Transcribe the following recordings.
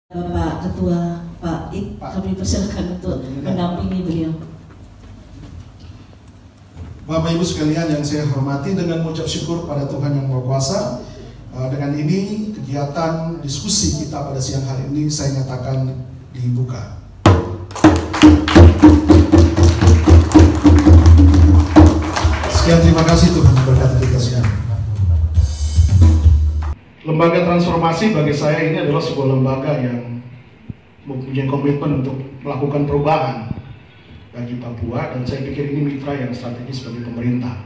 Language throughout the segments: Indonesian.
Bapak Ketua Pak Ik, kami persilakan untuk mendampingi beliau. Bapak Ibu sekalian yang saya hormati, dengan mengucap syukur pada Tuhan Yang Maha Kuasa, dengan ini kegiatan diskusi kita pada siang hari ini saya nyatakan dibuka. Sekian, terima kasih, Tuhan memberkati kita siang. Lembaga transformasi bagi saya ini adalah sebuah lembaga yang mempunyai komitmen untuk melakukan perubahan bagi Papua, dan saya pikir ini mitra yang strategis bagi pemerintah.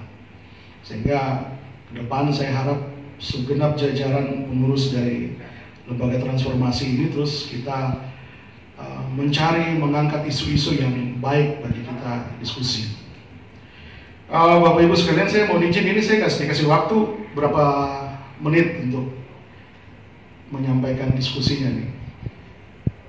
Sehingga ke depan saya harap segenap jajaran pengurus dari lembaga transformasi ini terus kita mencari, mengangkat isu-isu yang baik bagi kita diskusi. Bapak Ibu sekalian, saya mau izin ini saya kasih waktu berapa menit untuk menyampaikan diskusinya nih.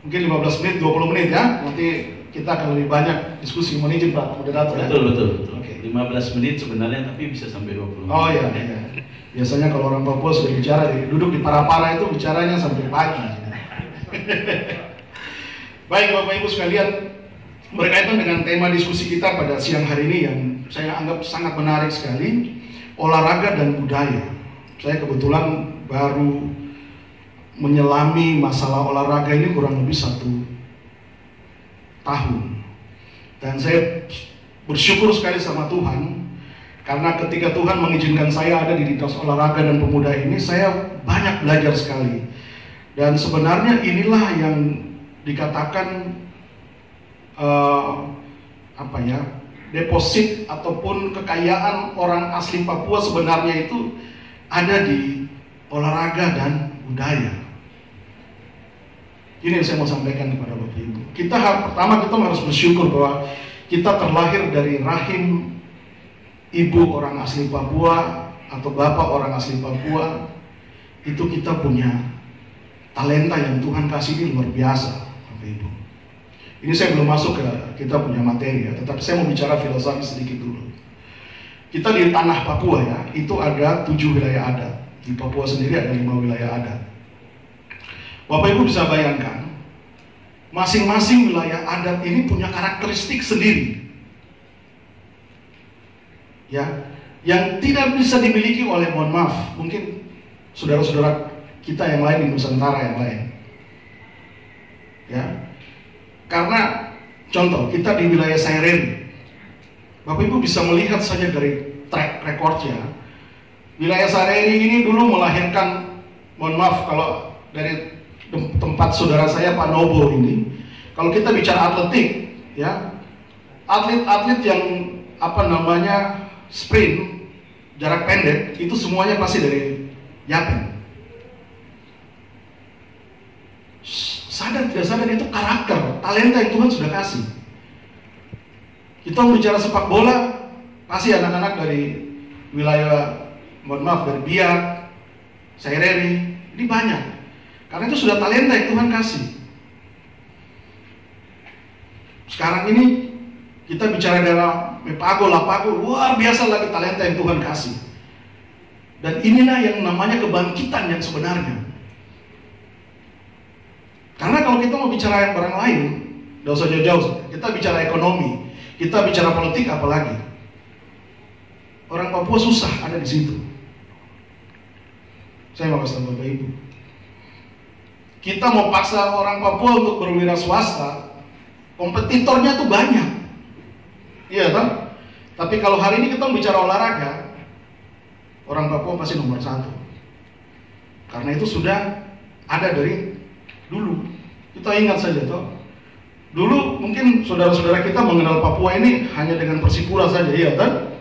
Mungkin 15 menit, 20 menit ya. Nanti kita akan lebih banyak diskusi. Mohon izin Pak Moderator ya. Betul. Oke. 15 menit sebenarnya, tapi bisa sampai 20 menit. Oh iya. Biasanya kalau orang Papua sudah bicara, duduk di para-para itu bicaranya sampai pagi. Baik Bapak Ibu sekalian, berkaitan dengan tema diskusi kita pada siang hari ini yang saya anggap sangat menarik sekali, olahraga dan budaya. Saya kebetulan baru menyelami masalah olahraga ini kurang lebih 1 tahun, dan saya bersyukur sekali sama Tuhan karena ketika Tuhan mengizinkan saya ada di Dinas Olahraga dan Pemuda ini, saya banyak belajar sekali. Dan sebenarnya inilah yang dikatakan deposit ataupun kekayaan orang asli Papua sebenarnya itu ada di olahraga dan budaya. Ini yang saya mau sampaikan kepada Bapak Ibu. Pertama kita harus bersyukur bahwa kita terlahir dari rahim ibu orang asli Papua atau bapak orang asli Papua. Itu kita punya talenta yang Tuhan kasih ini luar biasa, Bapak Ibu. Ini saya belum masuk ke kita punya materi ya, tetapi saya mau bicara filosofi sedikit dulu. Kita di tanah Papua ya, itu ada 7 wilayah adat. Di Papua sendiri ada 5 wilayah adat. Bapak Ibu bisa bayangkan, masing-masing wilayah adat ini punya karakteristik sendiri, ya, yang tidak bisa dimiliki oleh, mohon maaf, mungkin saudara-saudara kita yang lain di Nusantara yang lain, ya. Karena contoh kita di wilayah Saireri, Bapak Ibu bisa melihat saja dari track recordnya, wilayah Saireri ini dulu melahirkan, mohon maaf kalau dari tempat saudara saya Pak Nobo ini, kalau kita bicara atletik ya, atlet-atlet yang sprint jarak pendek itu semuanya pasti dari Yapen. Sadar tidak sadar itu karakter, talenta yang Tuhan sudah kasih. Kita bicara sepak bola, pasti anak-anak dari wilayah, mohon maaf, dari Biak, Saireri, ini banyak. Karena itu sudah talenta yang Tuhan kasih. Sekarang ini kita bicara dalam Mepago, Lapago, luar biasa lagi talenta yang Tuhan kasih. Dan inilah yang namanya kebangkitan yang sebenarnya. Karena kalau kita mau bicara yang barang lain, tidak usah jauh-jauh, kita bicara ekonomi, kita bicara politik apalagi. Orang Papua susah ada di situ. Saya mau kasih tahu Bapak Ibu. Kita mau paksa orang Papua untuk berwira swasta, kompetitornya tuh banyak, iya kan? Tapi kalau hari ini kita bicara olahraga, orang Papua pasti nomor 1. Karena itu sudah ada dari dulu. Kita ingat saja toh, dulu mungkin saudara-saudara kita mengenal Papua ini hanya dengan Persipura saja, iya kan?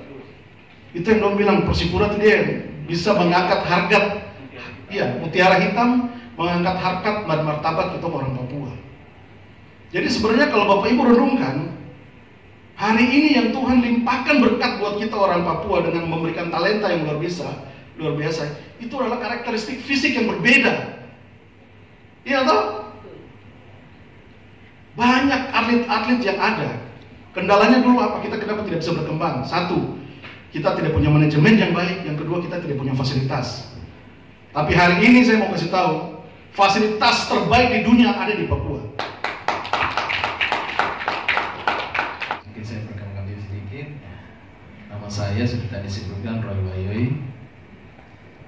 Itu yang dong bilang Persipura itu dia bisa mengangkat harkat, iya, Mutiara Hitam mengangkat harkat dan martabat kita orang Papua. Jadi sebenarnya kalau Bapak Ibu renungkan, hari ini yang Tuhan limpahkan berkat buat kita orang Papua dengan memberikan talenta yang luar biasa, itu adalah karakteristik fisik yang berbeda. Iya toh? Banyak atlet-atlet yang ada. Kendalanya dulu apa? Kita kenapa tidak bisa berkembang? 1, kita tidak punya manajemen yang baik. Yang kedua, kita tidak punya fasilitas. Tapi hari ini saya mau kasih tahu, Fasilitas terbaik di dunia ada di Papua. Mungkin saya perkenalkan diri sedikit. Nama saya sudah tadi disebutkan Roy Wahyoi.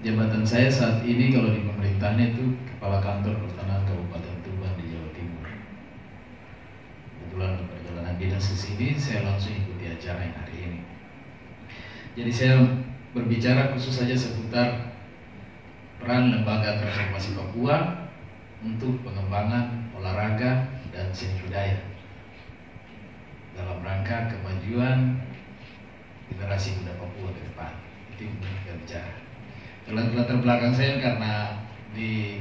Jabatan saya saat ini kalau di pemerintahan itu Kepala Kantor Pertanahan Kabupaten Tuban di Jawa Timur. Kebetulan perjalanan dinas ke sini saya langsung ikuti acara yang hari ini. Jadi saya berbicara khusus saja seputar peran Lembaga Transformasi Papua untuk pengembangan olahraga dan seni budaya dalam rangka kemajuan generasi muda Papua ke depan. Itu yang kita bicara. Latar belakang saya karena di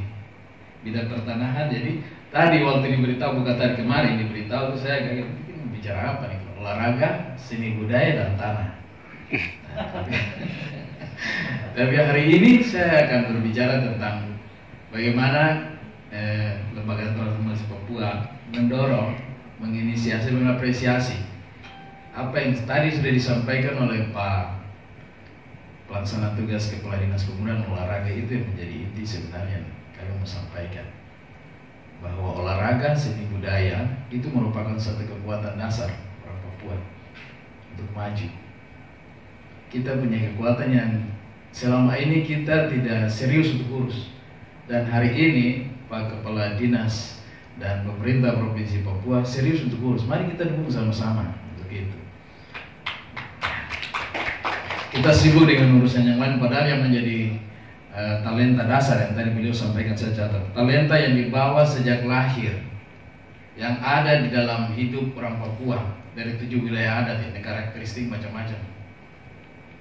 bidang pertanahan, jadi tadi waktu diberitahu, bukan tadi kemarin diberitahu, saya kaget bicara apa nih? Olahraga, seni budaya dan tanah. Tapi hari ini saya akan berbicara tentang bagaimana Lembaga Transformasi Papua mendorong, menginisiasi, mengapresiasi apa yang tadi sudah disampaikan oleh Pak Pelaksana Tugas Kepala Dinas Pemuda dan Olahraga. Itu yang menjadi inti sebenarnya kami mau sampaikan, bahwa olahraga seni budaya itu merupakan satu kekuatan dasar orang Papua untuk maju. Kita punya kekuatan yang selama ini kita tidak serius untuk urus, dan hari ini Pak Kepala Dinas dan pemerintah Provinsi Papua serius untuk urus. Mari kita dukung sama-sama untuk itu. Kita sibuk dengan urusan yang lain, padahal yang menjadi talenta dasar yang tadi beliau sampaikan saya catat. Talenta yang dibawa sejak lahir, yang ada di dalam hidup orang Papua dari 7 wilayah adat ini, karakteristik macam-macam.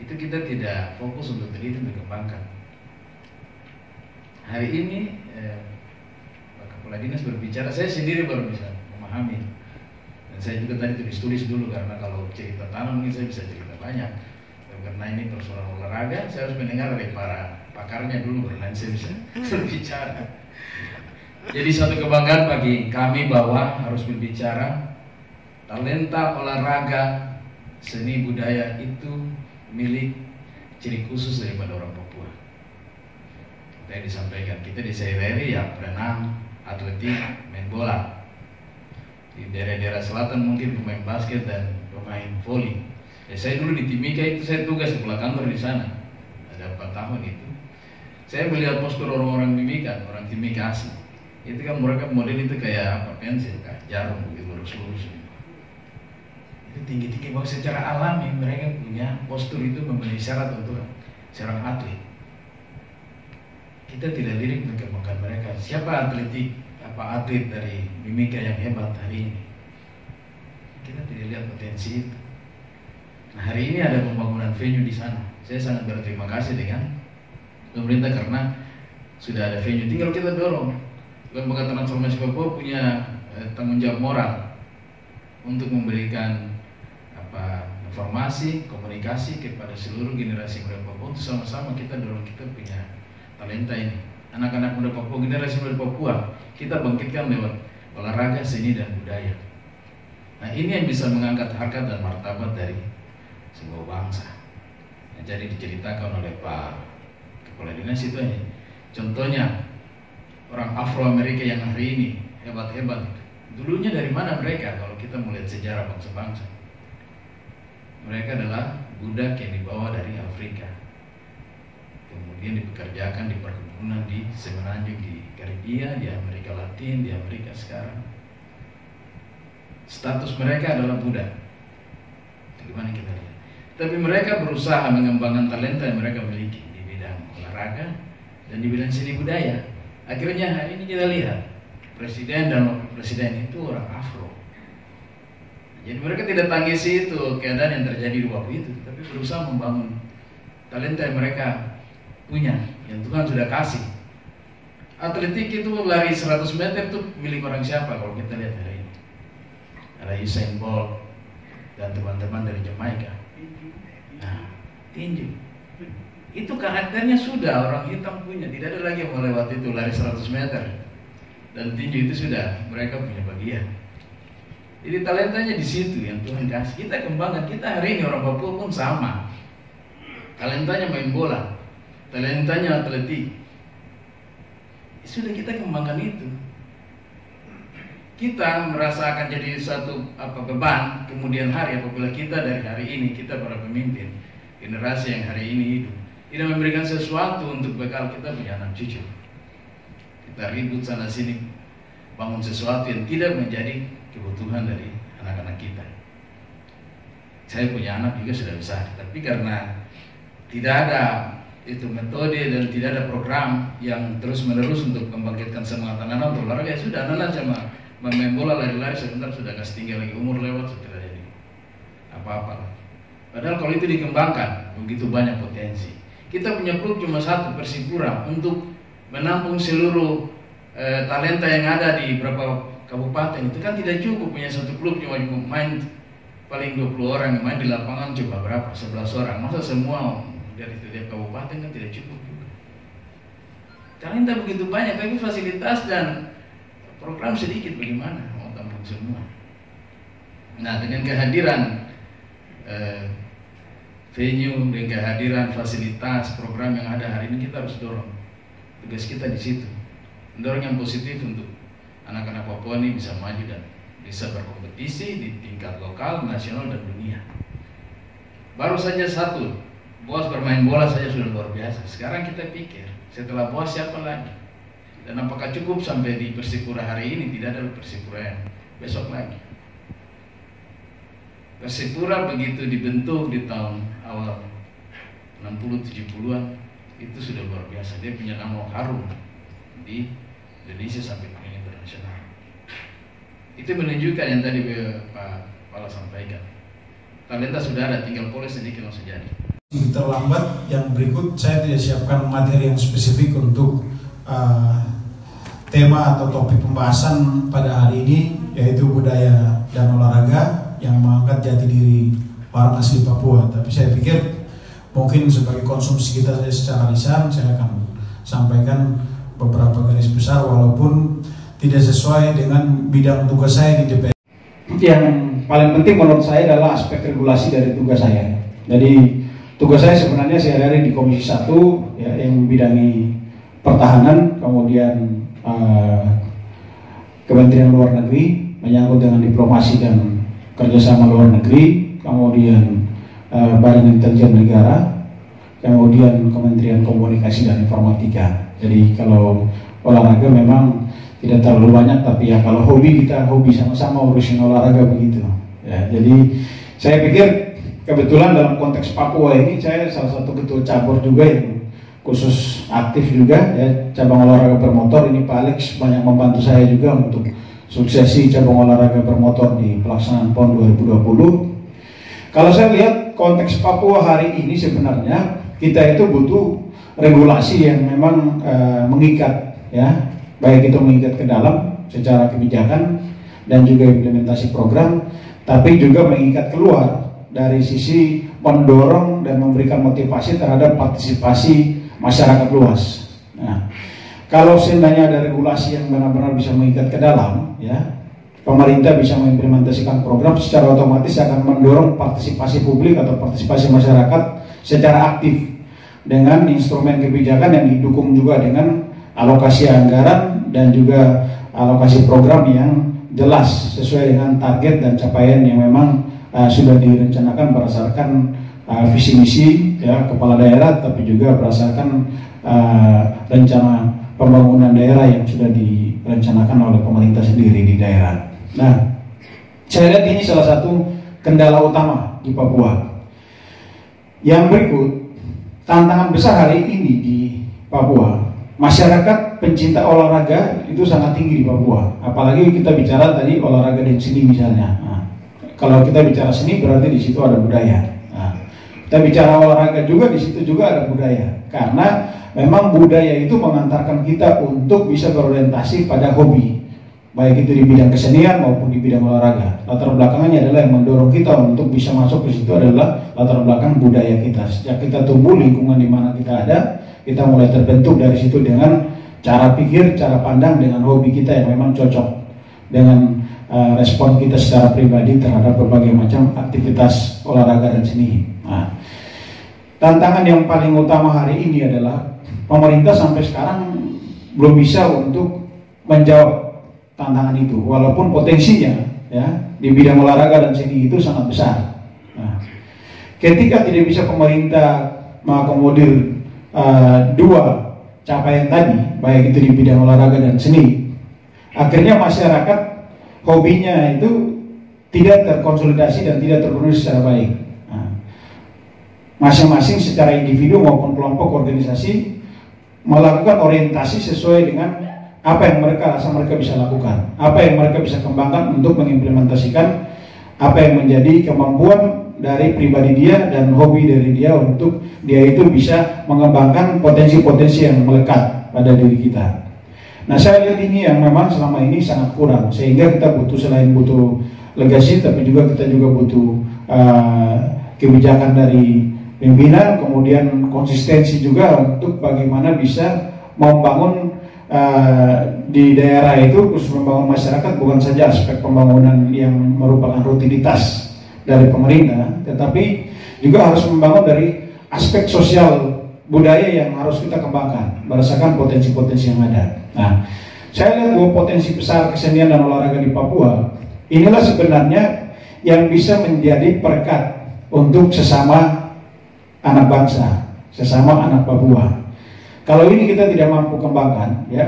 Itu kita tidak fokus untuk teliti dan dikembangkan. Hari ini Pak Kepala Dinas berbicara, saya sendiri baru bisa memahami. Dan saya juga tadi tulis dulu, karena kalau cerita tanah mungkin saya bisa cerita banyak. Karena ini persoalan olahraga, saya harus mendengar dari para pakarnya dulu, karena saya bisa berbicara. Jadi satu kebanggaan bagi kami bahwa harus berbicara talenta olahraga, seni budaya itu milik ciri khusus daripada orang Papua. Kita disampaikan, kita di sehari-hari ya berenang, atletik, main bola. Di daerah-daerah selatan mungkin pemain basket dan pemain voli. Saya dulu di Timika itu saya tugas sebelah kantor di sana, ada 4 tahun itu. Saya melihat postur orang-orang Timika, orang Timika asli. Itu kan mereka model itu kayak apa, pensil, kayak jarum begitu lurus-lurus. Itu tinggi-tinggi, bahwa secara alami mereka punya postur itu memenuhi syarat untuk seorang atlet. Kita tidak lirik mengembangkan mereka. Siapa atlet dari Mimika yang hebat hari ini? Kita tidak lihat potensi itu. Nah, hari ini ada pembangunan venue di sana. Saya sangat berterima kasih dengan pemerintah karena sudah ada venue. Tinggal kita dorong. Lembaga Transformasi Papua punya tanggung jawab moral untuk memberikan informasi, komunikasi kepada seluruh generasi muda Papua. Untuk sama-sama kita dorong, kita punya talenta ini. Anak-anak muda Papua, generasi muda Papua, kita bangkitkan lewat olahraga, seni dan budaya. Nah, ini yang bisa mengangkat harkat dan martabat dari sebuah bangsa. Nah, jadi diceritakan oleh Pak Kepala Dinas itu aja. Contohnya orang Afro-Amerika yang hari ini hebat-hebat. Dulunya dari mana mereka? Kalau kita melihat sejarah bangsa-bangsa, mereka adalah budak yang dibawa dari Afrika, kemudian dipekerjakan di perkebunan di semenanjung di Karibia, di Amerika Latin, di Amerika sekarang. Status mereka adalah budak. Bagaimana kita lihat? Tapi mereka berusaha mengembangkan talenta yang mereka miliki di bidang olahraga dan di bidang seni budaya. Akhirnya hari ini kita lihat presiden dan wakil presiden itu orang Afro. Jadi mereka tidak tangisi itu keadaan yang terjadi di waktu itu, tapi berusaha membangun talenta yang mereka punya, yang Tuhan sudah kasih. Atletik itu lari 100 meter itu milik orang siapa kalau kita lihat hari ini? Ada Usain Bolt dan teman-teman dari Jamaika. Nah, tinju itu karakternya sudah orang hitam punya, tidak ada lagi yang melewati itu lari 100 meter. Dan tinju itu sudah mereka punya bagian. Jadi talentanya di situ yang Tuhan kasih. Kita kembangkan. Kita hari ini orang Papua pun sama. Talentanya main bola, talentanya atletik. sudah kita kembangkan itu. Kita merasa akan jadi satu beban kemudian hari apabila kita dari hari ini, kita para pemimpin generasi yang hari ini hidup, tidak memberikan sesuatu untuk bekal kita punya anak cucu. Kita ribut sana sini bangun sesuatu yang tidak menjadi kebutuhan dari anak-anak kita. Saya punya anak juga sudah besar, tapi karena tidak ada itu metode dan tidak ada program yang terus menerus untuk membangkitkan semangat anak-anak untuk olahraga, ya sudah, anak-anak cuma main bola lari-lari sebentar sudah kasih tinggal lagi, umur lewat sudah jadi apa-apa. Padahal kalau itu dikembangkan begitu banyak potensi. Kita punya klub cuma satu, Persipura, untuk menampung seluruh talenta yang ada di beberapa kabupaten. Itu kan tidak cukup punya satu klub cuma main paling 20 orang, main di lapangan coba berapa? 11 orang. Masa semua dari setiap kabupaten kan tidak cukup juga. Talenta begitu banyak, tapi fasilitas dan program sedikit, bagaimana mau tampung semua. Nah, dengan kehadiran venue, dengan kehadiran fasilitas program yang ada hari ini, kita harus dorong. Tugas kita di situ, mendorong yang positif untuk anak-anak Papua ini bisa maju dan bisa berkompetisi di tingkat lokal, nasional, dan dunia. Baru saja satu, Boas bermain bola saja sudah luar biasa. Sekarang kita pikir, setelah Boas siapa lagi? Dan apakah cukup sampai di Persipura hari ini? Tidak ada Persipura yang besok lagi. Persipura begitu dibentuk di tahun awal 60-70-an, itu sudah luar biasa. Dia punya nama harum di Indonesia sampai ke internasional. Itu menunjukkan yang tadi Pak Pala sampaikan. Talenta sudah ada, tinggal polis sedikit langsung jadi. Terlambat, yang berikut saya tidak siapkan materi yang spesifik untuk tema atau topik pembahasan pada hari ini, yaitu budaya dan olahraga yang mengangkat jati diri orang asli Papua. Tapi saya pikir mungkin sebagai konsumsi kita secara lisan, saya akan sampaikan beberapa garis besar walaupun tidak sesuai dengan bidang tugas saya di DPR. Yang paling penting menurut saya adalah aspek regulasi dari tugas saya. Jadi tugas saya sebenarnya sehari-hari di Komisi 1 ya, yang membidangi pertahanan, kemudian Kementerian Luar Negeri menyangkut dengan diplomasi dan kerjasama luar negeri, kemudian Badan Intelijen Negara, kemudian Kementerian Komunikasi dan Informatika. Jadi kalau olahraga memang tidak terlalu banyak, tapi ya kalau hobi kita hobi sama-sama urusin olahraga begitu. Ya, jadi saya pikir kebetulan dalam konteks Papua ini saya salah satu ketua cabur juga yang khusus aktif juga ya, cabang olahraga bermotor. Ini Pak Alex banyak membantu saya juga untuk suksesi cabang olahraga bermotor di pelaksanaan PON 2020. Kalau saya lihat konteks Papua hari ini sebenarnya kita itu butuh regulasi yang memang mengikat ya, baik itu mengikat ke dalam secara kebijakan dan juga implementasi program, tapi juga mengikat keluar dari sisi mendorong dan memberikan motivasi terhadap partisipasi masyarakat luas. Nah, kalau seandainya ada regulasi yang benar-benar bisa mengikat ke dalam, ya, pemerintah bisa mengimplementasikan program, secara otomatis akan mendorong partisipasi publik atau partisipasi masyarakat secara aktif dengan instrumen kebijakan yang didukung juga dengan alokasi anggaran dan juga alokasi program yang jelas sesuai dengan target dan capaian yang memang sudah direncanakan berdasarkan visi misi ya kepala daerah, tapi juga berdasarkan rencana pembangunan daerah yang sudah direncanakan oleh pemerintah sendiri di daerah. Nah, saya lihat ini salah satu kendala utama di Papua. Yang berikut, tantangan besar hari ini di Papua, masyarakat pencinta olahraga itu sangat tinggi di Papua. Apalagi kita bicara tadi olahraga dan seni misalnya. Nah, kalau kita bicara seni berarti di situ ada budaya. Kita bicara olahraga juga, di situ juga ada budaya. Karena memang budaya itu mengantarkan kita untuk bisa berorientasi pada hobi, baik itu di bidang kesenian maupun di bidang olahraga. Latar belakangnya adalah yang mendorong kita untuk bisa masuk ke situ adalah latar belakang budaya kita. Sejak kita tumbuh, lingkungan di mana kita ada, kita mulai terbentuk dari situ dengan cara pikir, cara pandang, dengan hobi kita yang memang cocok dengan respon kita secara pribadi terhadap berbagai macam aktivitas olahraga dan seni. Nah, tantangan yang paling utama hari ini adalah pemerintah sampai sekarang belum bisa untuk menjawab tantangan itu, walaupun potensinya ya di bidang olahraga dan seni itu sangat besar. Nah, ketika tidak bisa pemerintah mengakomodir dua capaian tadi, baik itu di bidang olahraga dan seni, akhirnya masyarakat hobinya itu tidak terkonsolidasi dan tidak terpenuhi secara baik. Nah, masing-masing secara individu maupun kelompok organisasi melakukan orientasi sesuai dengan apa yang mereka rasa mereka bisa lakukan, apa yang mereka bisa kembangkan untuk mengimplementasikan apa yang menjadi kemampuan dari pribadi dia dan hobi dari dia untuk dia itu bisa mengembangkan potensi-potensi yang melekat pada diri kita. Nah, saya lihat ini yang memang selama ini sangat kurang, sehingga kita butuh, selain butuh legasi, tapi juga kita juga butuh kebijakan dari pimpinan, kemudian konsistensi juga untuk bagaimana bisa membangun di daerah itu, khusus membangun masyarakat, bukan saja aspek pembangunan yang merupakan rutinitas dari pemerintah, tetapi juga harus membangun dari aspek sosial budaya yang harus kita kembangkan berdasarkan potensi-potensi yang ada. Nah, saya lihat bahwa potensi besar kesenian dan olahraga di Papua inilah sebenarnya yang bisa menjadi perekat untuk sesama anak bangsa, sesama anak Papua. Kalau ini kita tidak mampu kembangkan, ya,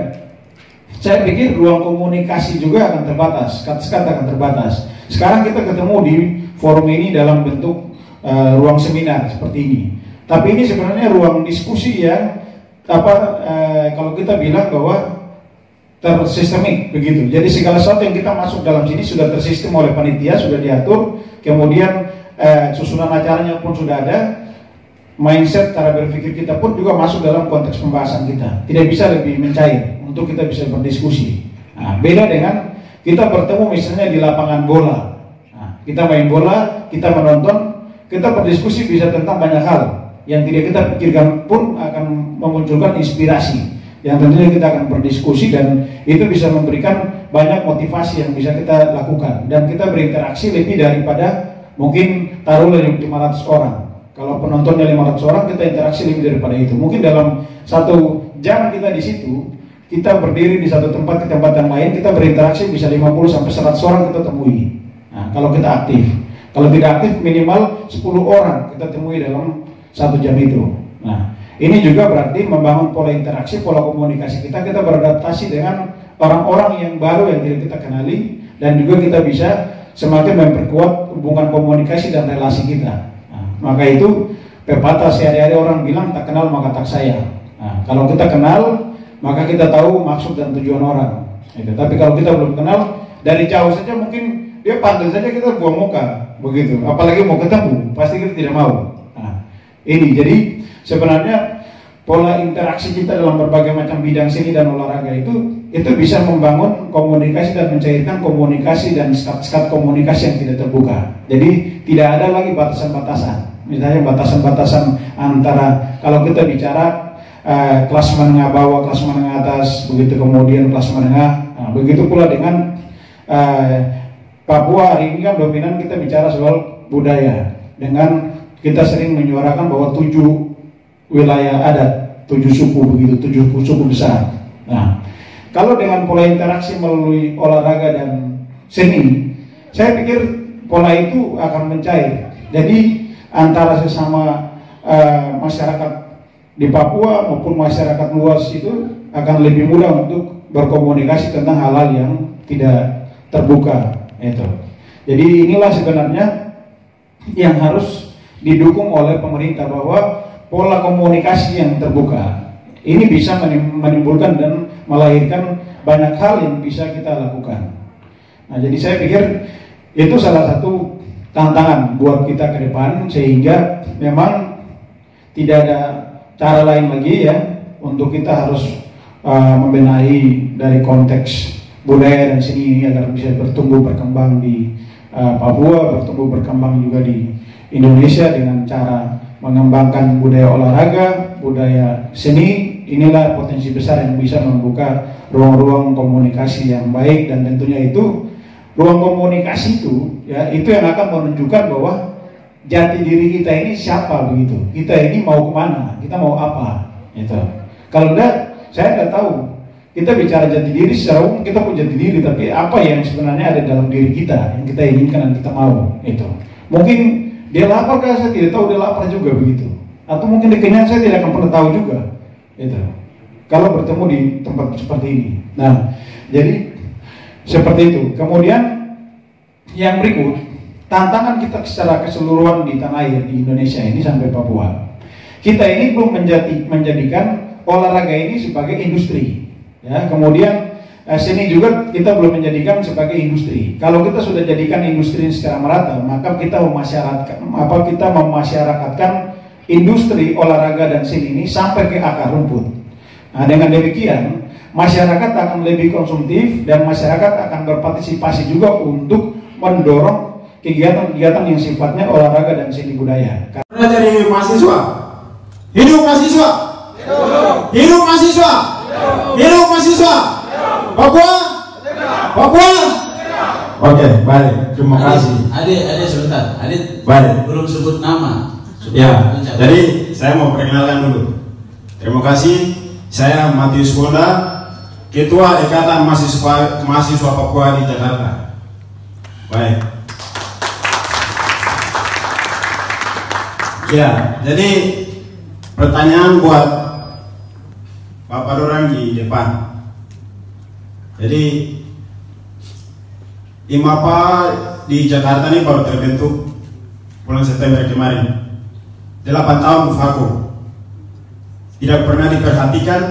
saya pikir ruang komunikasi juga akan terbatas, sekat akan terbatas. Sekarang kita ketemu di forum ini dalam bentuk ruang seminar seperti ini. Tapi ini sebenarnya ruang diskusi yang kalau kita bilang bahwa tersistemik begitu. Jadi segala sesuatu yang kita masuk dalam sini sudah tersistem oleh panitia, sudah diatur. Kemudian susunan acaranya pun sudah ada. Mindset cara berpikir kita pun juga masuk dalam konteks pembahasan kita. Tidak bisa lebih mencair untuk kita bisa berdiskusi. Nah, beda dengan kita bertemu misalnya di lapangan bola. Nah, kita main bola, kita menonton, kita berdiskusi bisa tentang banyak hal yang tidak kita pikirkan pun akan memunculkan inspirasi yang tentunya kita akan berdiskusi, dan itu bisa memberikan banyak motivasi yang bisa kita lakukan, dan kita berinteraksi lebih daripada mungkin taruhlah 500 orang. Kalau penontonnya 500 orang, kita interaksi lebih daripada itu. Mungkin dalam 1 jam kita di situ, kita berdiri di satu tempat ke tempat yang lain, kita berinteraksi bisa 50 sampai 100 orang kita temui. Nah, kalau kita aktif. Kalau tidak aktif, minimal 10 orang kita temui dalam 1 jam itu. Nah, ini juga berarti membangun pola interaksi, pola komunikasi kita beradaptasi dengan orang-orang yang baru yang tidak kita kenali, dan juga kita bisa semakin memperkuat hubungan komunikasi dan relasi kita. Maka itu pepatah sehari-hari orang bilang tak kenal maka tak sayang. Nah, kalau kita kenal maka kita tahu maksud dan tujuan orang. Tapi kalau kita belum kenal, dari jauh saja mungkin dia panggil saja kita buang muka, begitu. Apalagi mau ketemu, pasti kita tidak mau. Nah, ini jadi sebenarnya pola interaksi kita dalam berbagai macam bidang seni dan olahraga itu bisa membangun komunikasi dan mencairkan komunikasi dan sekat-sekat komunikasi yang tidak terbuka. Jadi tidak ada lagi batasan-batasan. Misalnya batasan-batasan antara, kalau kita bicara kelas menengah bawah, kelas menengah atas, begitu, kemudian kelas menengah. Nah, begitu pula dengan Papua hari ini kan dominan kita bicara soal budaya, dengan kita sering menyuarakan bahwa 7 wilayah adat, 7 suku begitu, 7 suku besar. Nah, kalau dengan pola interaksi melalui olahraga dan seni, saya pikir pola itu akan mencair. Jadi antara sesama masyarakat di Papua maupun masyarakat luas itu akan lebih mudah untuk berkomunikasi tentang hal-hal yang tidak terbuka itu. Jadi inilah sebenarnya yang harus didukung oleh pemerintah, bahwa pola komunikasi yang terbuka ini bisa menimbulkan dan melahirkan banyak hal yang bisa kita lakukan. Nah, jadi saya pikir itu salah satu tantangan buat kita ke depan, sehingga memang tidak ada cara lain lagi ya untuk kita harus membenahi dari konteks budaya dan seni ini agar bisa bertumbuh berkembang di Papua, bertumbuh berkembang juga di Indonesia dengan cara mengembangkan budaya olahraga, budaya seni. Inilah potensi besar yang bisa membuka ruang-ruang komunikasi yang baik, dan tentunya itu ruang komunikasi itu ya, itu yang akan menunjukkan bahwa jati diri kita ini siapa, begitu. Kita ini mau kemana, kita mau apa, gitu. Kalau enggak, saya nggak tahu kita bicara jati diri, secara umum kita punya jati diri, tapi apa yang sebenarnya ada dalam diri kita yang kita inginkan dan kita mau itu. Mungkin dia lapar, saya tidak tahu dia lapar juga begitu. Atau mungkin dia kenyang, saya tidak akan pernah tahu juga itu. Kalau bertemu di tempat seperti ini. Nah, jadi seperti itu. Kemudian yang berikut, tantangan kita secara keseluruhan di tanah air di Indonesia ini sampai Papua. Kita ini belum menjadikan olahraga ini sebagai industri. Ya, kemudian seni juga kita belum menjadikan sebagai industri. Kalau kita sudah jadikan industri secara merata, maka kita memasyarakatkan industri olahraga dan seni ini sampai ke akar rumput. Nah, dengan demikian masyarakat akan lebih konsumtif dan masyarakat akan berpartisipasi juga untuk mendorong kegiatan-kegiatan yang sifatnya olahraga dan seni budaya. Karena jadi mahasiswa, hidup mahasiswa, hidup mahasiswa, hidup mahasiswa, Papua, Papua. Oke, baik, terima kasih. Adik sebentar, adik Baik. belum sebut nama. Ya, jadi saya mau perkenalkan dulu. Terima kasih. Saya Matius Bonda, Ketua Ikatan Mahasiswa Papua di Jakarta. Baik. Ya, jadi pertanyaan buat Bapak Dorang di depan. Jadi IMAPA di Jakarta ini baru terbentuk bulan September kemarin. 8 tahun vakum. Tidak pernah diperhatikan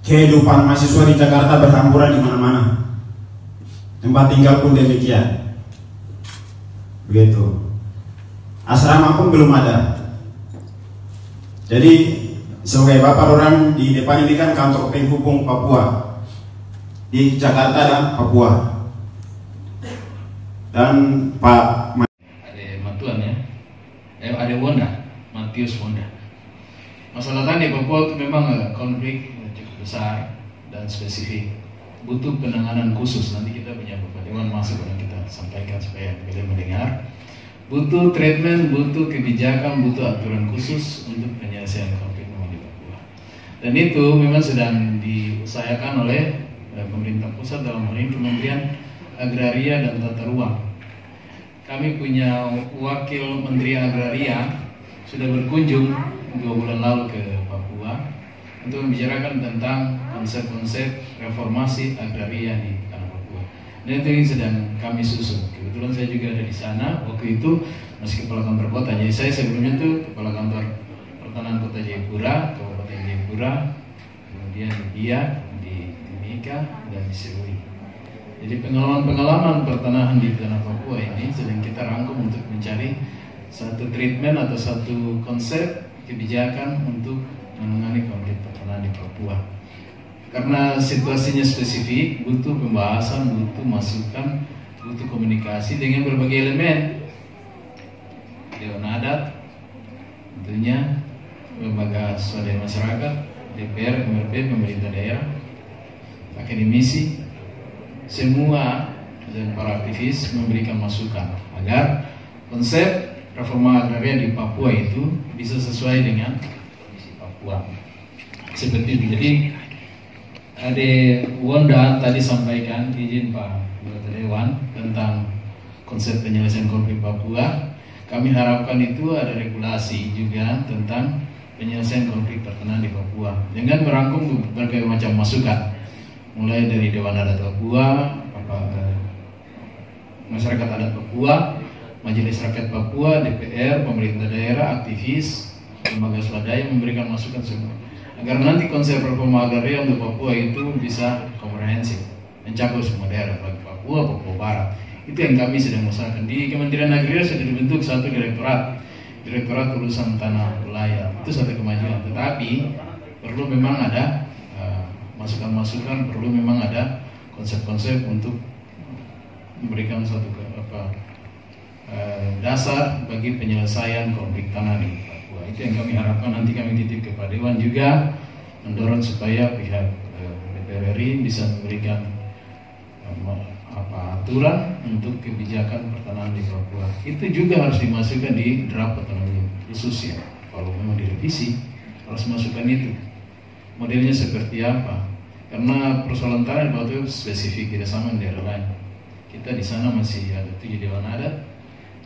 kehidupan mahasiswa di Jakarta berhamburan di mana-mana. Tempat tinggal pun demikian. Begitu. Asrama pun belum ada. Jadi sebagai Bapak orang di depan ini kan kantor penghubung Papua di Jakarta dan Papua. Dan Pak ada Matuan ya, ada Wonda, Matius Wonda. Masalah tadi Papua itu memang konflik cukup besar dan spesifik, butuh penanganan khusus. Nanti kita punya Bapak Dewan masuk dan kita sampaikan supaya kalian mendengar. Butuh treatment, butuh kebijakan, butuh aturan khusus untuk penyelesaian konflik di Papua. Dan itu memang sedang diusahakan oleh pemerintah pusat dalam hal ini Kementerian Agraria dan Tata Ruang. Kami punya wakil Menteri Agraria sudah berkunjung 2 bulan lalu ke Papua untuk membicarakan tentang konsep-konsep reformasi agraria di tanah Papua. Dan itu yang sedang kami susun. Kebetulan saya juga ada di sana waktu itu masih kepala kantor kota. Jadi saya sebelumnya tuh kepala kantor pertanahan kota Jayapura, Kabupaten Jayapura, kemudian di Biak, di Timika, dan di Serui. Jadi pengalaman-pengalaman pertanahan di tanah Papua ini sedang kita rangkum untuk mencari satu treatment atau satu konsep kebijakan untuk menangani konflik pertanahan di Papua. Karena situasinya spesifik, butuh pembahasan, butuh masukan, butuh komunikasi dengan berbagai elemen. Dewan Adat, tentunya lembaga swadaya masyarakat, DPR, MRP, pemerintah daerah, akademisi, semua dan para aktivis memberikan masukan agar konsep reforma agraria di Papua itu bisa sesuai dengan kondisi Papua. Seperti itu. Jadi ada Wonda tadi sampaikan, izin Pak Anggota Dewan, tentang konsep penyelesaian konflik Papua. Kami harapkan itu ada regulasi juga tentang penyelesaian konflik pertanahan di Papua dengan merangkum berbagai macam masukan, mulai dari Dewan Adat Papua, Masyarakat Adat Papua, Majelis Rakyat Papua, DPR, pemerintah daerah, aktivis, lembaga swadaya memberikan masukan semua agar nanti konsep reforma agraria untuk Papua itu bisa komprehensif, mencakup semua daerah, baik Papua, Papua Barat. Itu yang kami sedang usahakan. Di Kementerian Agraria sudah dibentuk satu direktorat urusan tanah wilayah. Itu satu kemajuan. Tetapi perlu memang ada masukan-masukan, perlu memang ada konsep-konsep untuk memberikan suatu dasar bagi penyelesaian konflik tanah di Papua. Itu yang kami harapkan. Nanti kami titip kepada Dewan juga mendorong supaya pihak DPR RI bisa memberikan aturan untuk kebijakan pertanahan di Papua. Itu juga harus dimasukkan di draft otonomi khusus ya. Kalau memang direvisi harus masukkan itu. Modelnya seperti apa? Karena persoalan tanah di Papua itu spesifik, tidak sama di daerah lain. Kita di sana masih ada 7 dewan adat,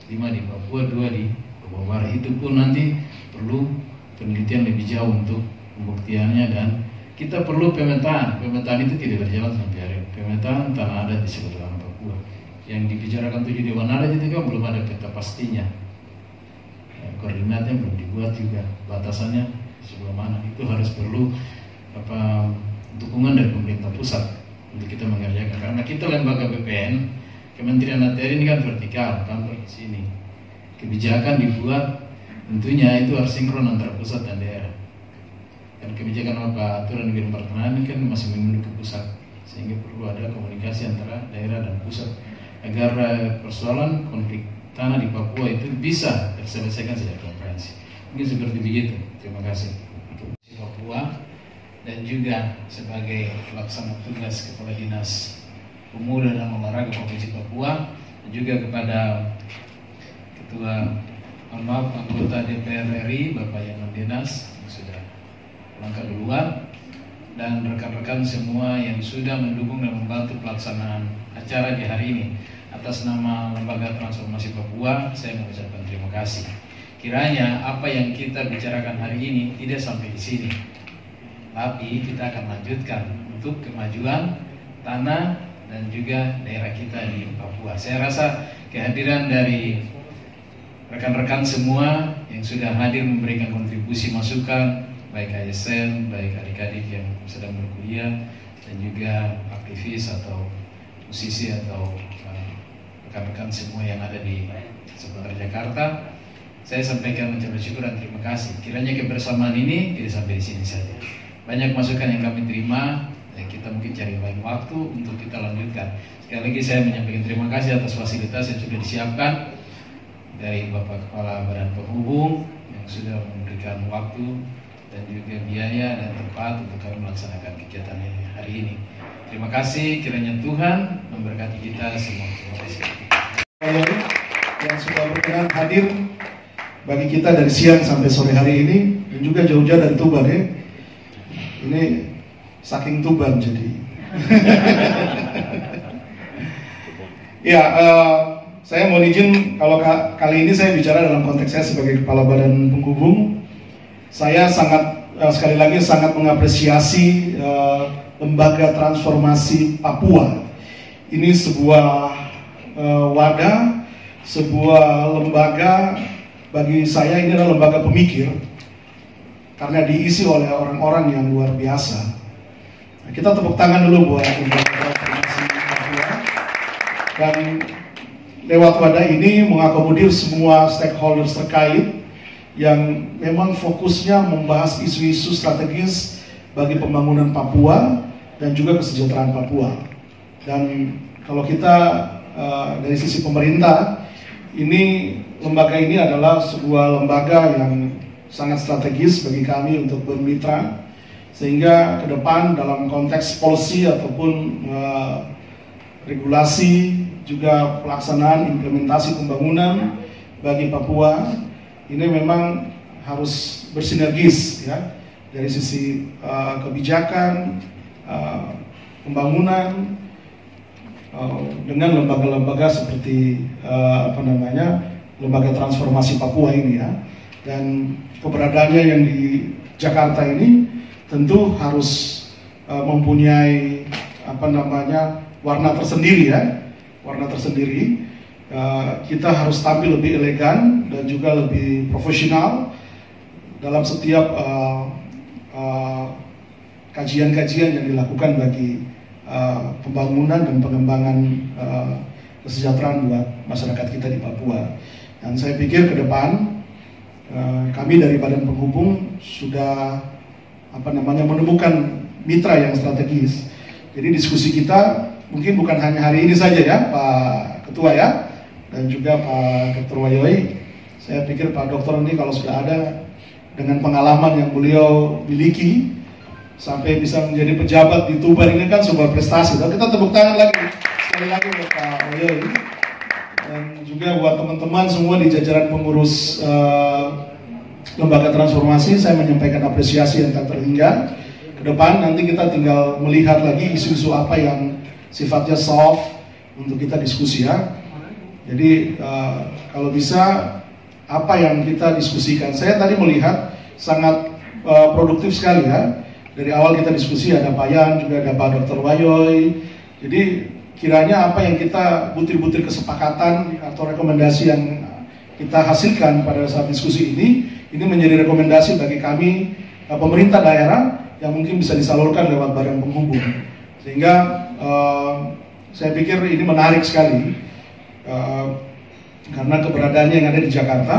5 di Papua, 2 di Papua Barat. Itu pun nanti perlu penelitian lebih jauh untuk pembuktiannya, dan kita perlu pemetaan. Pemetaan itu tidak berjalan sampai hari ini. Pemetaan tanah adat di seluruh tanah Papua. Yang dibicarakan 7 dewan adat itu kan belum ada peta pastinya. Koordinatnya belum dibuat juga, batasannya sebelah mana. Itu harus perlu dukungan dari pemerintah pusat untuk kita mengerjakan. Karena kita lembaga BPN, Kementerian ATR ini kan vertikal, kantor di sini. Kebijakan dibuat tentunya itu harus sinkron antara pusat dan daerah. Dan kebijakan aturan di bidang pertanahan ini kan masih menunduk ke pusat, sehingga perlu ada komunikasi antara daerah dan pusat agar persoalan konflik tanah di Papua itu bisa terselesaikan secara komprehensif. Mungkin seperti begitu. Terima kasih. Papua dan juga sebagai pelaksana tugas Kepala Dinas Pemuda dan Olahraga Provinsi Papua, dan juga kepada anggota DPR RI Bapak Yaman Dinas yang sudah langkah duluan, dan rekan-rekan semua yang sudah mendukung dan membantu pelaksanaan acara di hari ini. Atas nama Lembaga Transformasi Papua, saya mengucapkan terima kasih. Kiranya apa yang kita bicarakan hari ini tidak sampai di sini, tapi kita akan lanjutkan untuk kemajuan tanah dan juga daerah kita di Papua. Saya rasa kehadiran dari rekan-rekan semua yang sudah hadir memberikan kontribusi masukan, baik ASN, baik adik-adik yang sedang berkuliah, dan juga aktivis atau musisi atau rekan-rekan semua yang ada di seputar Jakarta. Saya sampaikan ucapan syukur dan terima kasih. Kiranya kebersamaan ini tidak sampai di sini saja. Banyak masukan yang kami terima, dan kita mungkin cari lain waktu untuk kita lanjutkan. Sekali lagi saya menyampaikan terima kasih atas fasilitas yang sudah disiapkan dari Bapak Kepala Badan Penghubung yang sudah memberikan waktu dan juga biaya dan tempat untuk kami melaksanakan kegiatan hari ini. Terima kasih, kiranya Tuhan memberkati kita semua. Terima kasih. Yang sudah berkenan hadir bagi kita dari siang sampai sore hari ini, dan juga jauh-jauh dari Tuban ya. Ini saking Tuban jadi. Ya, saya mohon izin kalau kali ini saya bicara dalam konteks saya sebagai Kepala Badan Penghubung. Saya sangat sekali lagi sangat mengapresiasi Lembaga Transformasi Papua. Ini sebuah wadah, sebuah lembaga, bagi saya ini adalah lembaga pemikir karena diisi oleh orang-orang yang luar biasa. Nah, kita tepuk tangan dulu buat Lembaga Transformasi Papua, dan lewat wadah ini mengakomodir semua stakeholders terkait yang memang fokusnya membahas isu-isu strategis bagi pembangunan Papua dan juga kesejahteraan Papua. Dan kalau kita dari sisi pemerintah, ini lembaga ini adalah sebuah lembaga yang sangat strategis bagi kami untuk bermitra, sehingga ke depan dalam konteks policy ataupun regulasi, juga pelaksanaan implementasi pembangunan bagi Papua ini memang harus bersinergis ya, dari sisi kebijakan, pembangunan dengan lembaga-lembaga seperti Lembaga Transformasi Papua ini ya. Dan keberadaannya yang di Jakarta ini tentu harus mempunyai warna tersendiri ya, warna tersendiri. Kita harus tampil lebih elegan dan juga lebih profesional dalam setiap kajian-kajian yang dilakukan bagi pembangunan dan pengembangan kesejahteraan buat masyarakat kita di Papua. Dan saya pikir ke depan kami dari Badan Penghubung sudah menemukan mitra yang strategis. Jadi diskusi kita mungkin bukan hanya hari ini saja ya Pak Ketua ya, dan juga Pak Ketua Yoi. Saya pikir Pak Dokter ini kalau sudah ada dengan pengalaman yang beliau miliki sampai bisa menjadi pejabat di Tuban ini kan sebuah prestasi. Dan kita tepuk tangan lagi sekali lagi buat Pak Yoi, dan juga buat teman-teman semua di jajaran pengurus Lembaga Transformasi. Saya menyampaikan apresiasi yang tak terhingga ke depan nanti kita tinggal melihat lagi isu-isu apa yang sifatnya soft untuk kita diskusi ya. Jadi kalau bisa apa yang kita diskusikan, saya tadi melihat sangat produktif sekali ya. Dari awal kita diskusi ada Pak Yan, juga ada Pak Dr. Wayoy. Jadi kiranya apa yang kita butir-butir kesepakatan atau rekomendasi yang kita hasilkan pada saat diskusi ini menjadi rekomendasi bagi kami pemerintah daerah yang mungkin bisa disalurkan lewat badan penghubung. Sehingga saya pikir ini menarik sekali karena keberadaannya yang ada di Jakarta,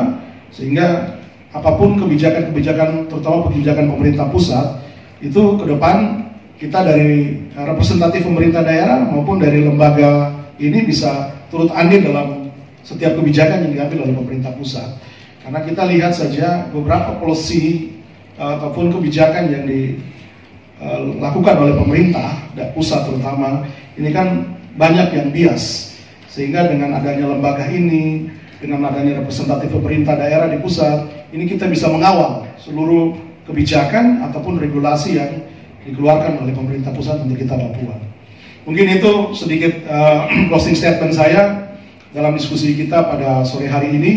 sehingga apapun kebijakan-kebijakan, terutama kebijakan pemerintah pusat, itu ke depan kita dari representatif pemerintah daerah maupun dari lembaga ini bisa turut andil dalam setiap kebijakan yang diambil oleh pemerintah pusat. Karena kita lihat saja beberapa policy ataupun kebijakan yang dilakukan oleh pemerintah dan pusat terutama, ini kan banyak yang bias. Sehingga dengan adanya lembaga ini, dengan adanya representatif pemerintah daerah di pusat, ini kita bisa mengawal seluruh kebijakan ataupun regulasi yang dikeluarkan oleh pemerintah pusat untuk kita Papua. Mungkin itu sedikit closing statement saya dalam diskusi kita pada sore hari ini.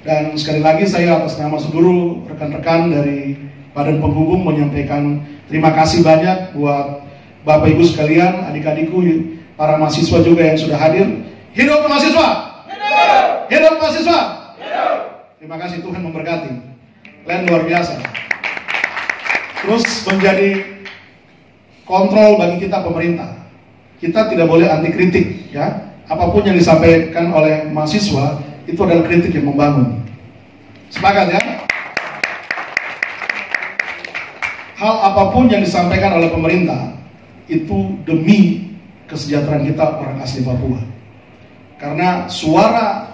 Dan sekali lagi saya atas nama seluruh rekan-rekan dari Badan Penghubung menyampaikan terima kasih banyak buat Bapak Ibu sekalian, adik-adikku, para mahasiswa juga yang sudah hadir. Hidup mahasiswa! Hidup! Hidup mahasiswa! Hidup! Terima kasih, Tuhan memberkati. Kalian luar biasa. Terus menjadi kontrol bagi kita pemerintah. Kita tidak boleh anti kritik ya. Apapun yang disampaikan oleh mahasiswa itu adalah kritik yang membangun. Sepakat ya? Hal apapun yang disampaikan oleh pemerintah itu demi kesejahteraan kita orang asli Papua. Karena suara,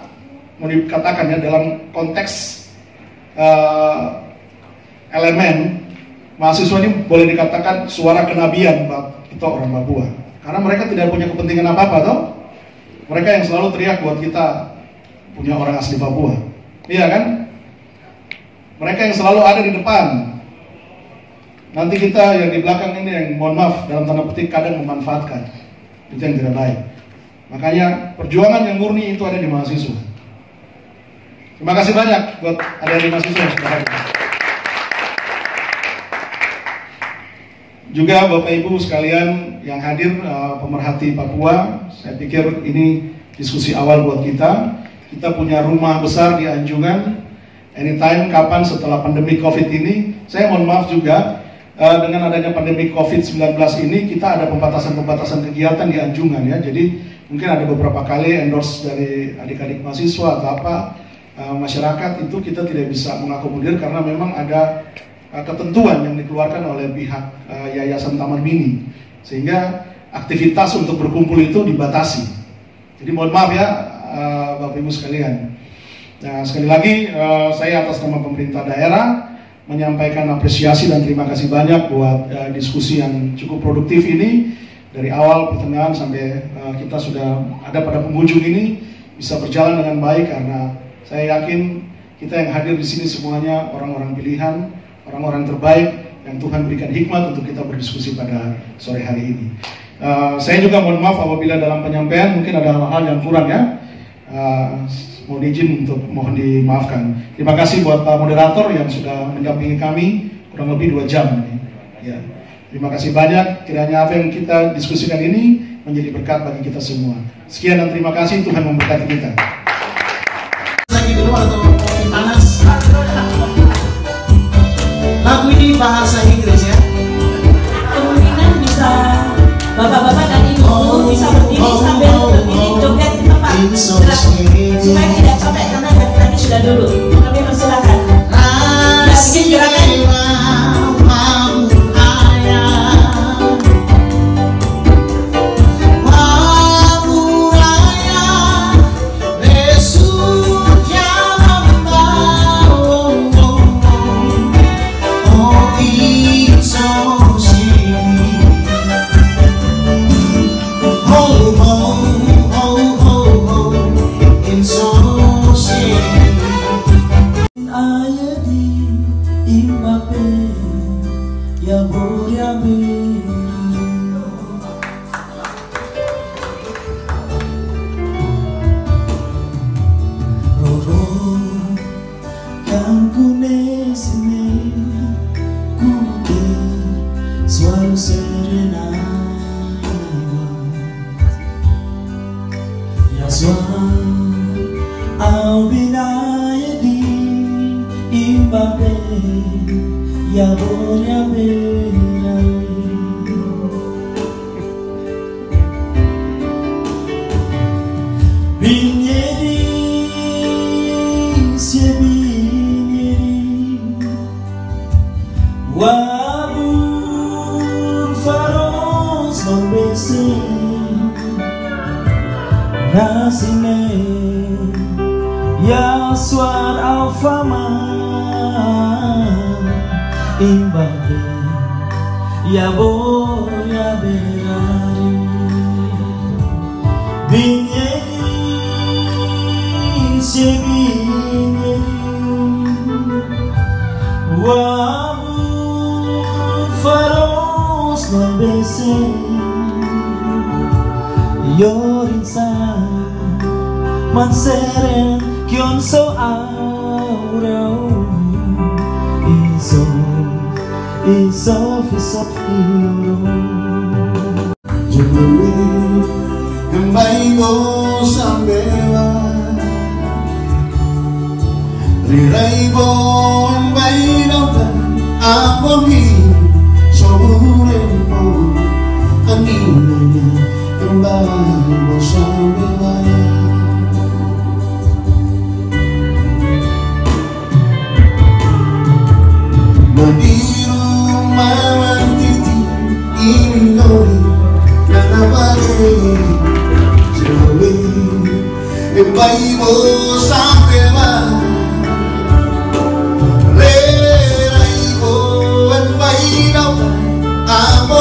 mau dikatakan ya dalam konteks elemen mahasiswa ini boleh dikatakan suara kenabian kita orang Papua. Karena mereka tidak punya kepentingan apa-apa toh. Mereka yang selalu teriak buat kita punya orang asli Papua. Iya kan? Mereka yang selalu ada di depan. Nanti kita yang di belakang ini yang mohon maaf dalam tanda petik kadang memanfaatkan. Itu yang tidak baik. Makanya perjuangan yang murni itu ada di mahasiswa. Terima kasih banyak buat adik-adik mahasiswa yang sudah hadir. Juga Bapak Ibu sekalian yang hadir, pemerhati Papua, saya pikir ini diskusi awal buat kita. Kita punya rumah besar di Anjungan. Anytime, kapan setelah pandemi COVID ini, saya mohon maaf juga dengan adanya pandemi COVID-19 ini kita ada pembatasan-pembatasan kegiatan di Anjungan ya. Jadi mungkin ada beberapa kali endorse dari adik-adik mahasiswa atau apa masyarakat itu kita tidak bisa mengakomodir karena memang ada ketentuan yang dikeluarkan oleh pihak Yayasan Taman Mini, sehingga aktivitas untuk berkumpul itu dibatasi. Jadi mohon maaf ya Bapak Ibu sekalian. Nah sekali lagi saya atas nama pemerintah daerah menyampaikan apresiasi dan terima kasih banyak buat diskusi yang cukup produktif ini. Dari awal, pertengahan sampai kita sudah ada pada penghujung ini bisa berjalan dengan baik karena saya yakin kita yang hadir di sini semuanya orang-orang pilihan, orang-orang terbaik yang Tuhan berikan hikmat untuk kita berdiskusi pada sore hari ini. Saya juga mohon maaf apabila dalam penyampaian mungkin ada hal-hal yang kurang ya. Mohon izin untuk mohon dimaafkan. Terima kasih buat Pak Moderator yang sudah mendampingi kami kurang lebih 2 jam ini. Ya. Terima kasih banyak. Kiranya apa yang kita diskusikan ini menjadi berkat bagi kita semua. Sekian dan terima kasih. Tuhan memberkati kita. Lagi dulu atau kopi panas? Lagu ini bahasa Inggris ya. Kemungkinan bisa bapak-bapak dan ibu bisa berdiri sambil berdiri joget di tempat supaya tidak capek karena dari tadi sudah duduk. Kami persilakan. Ya, bikin gerakan. Mamu raya, besok ya Ao binaya di imbabe ya bonya berai binyeri se binyeri wabun faros mambese rasime ya suar alfama imbabe ya boya berari binyeri se binyeri wabu faros mambese yorinsa manseren kion so aurau isof Jumwe kembali go sambewa rirai go kembali dautan apohi soburemo anginanya kembali go sambewa Madiru mawantiti inori nanabale jawe embaibo sampewa leraibo embaidau amo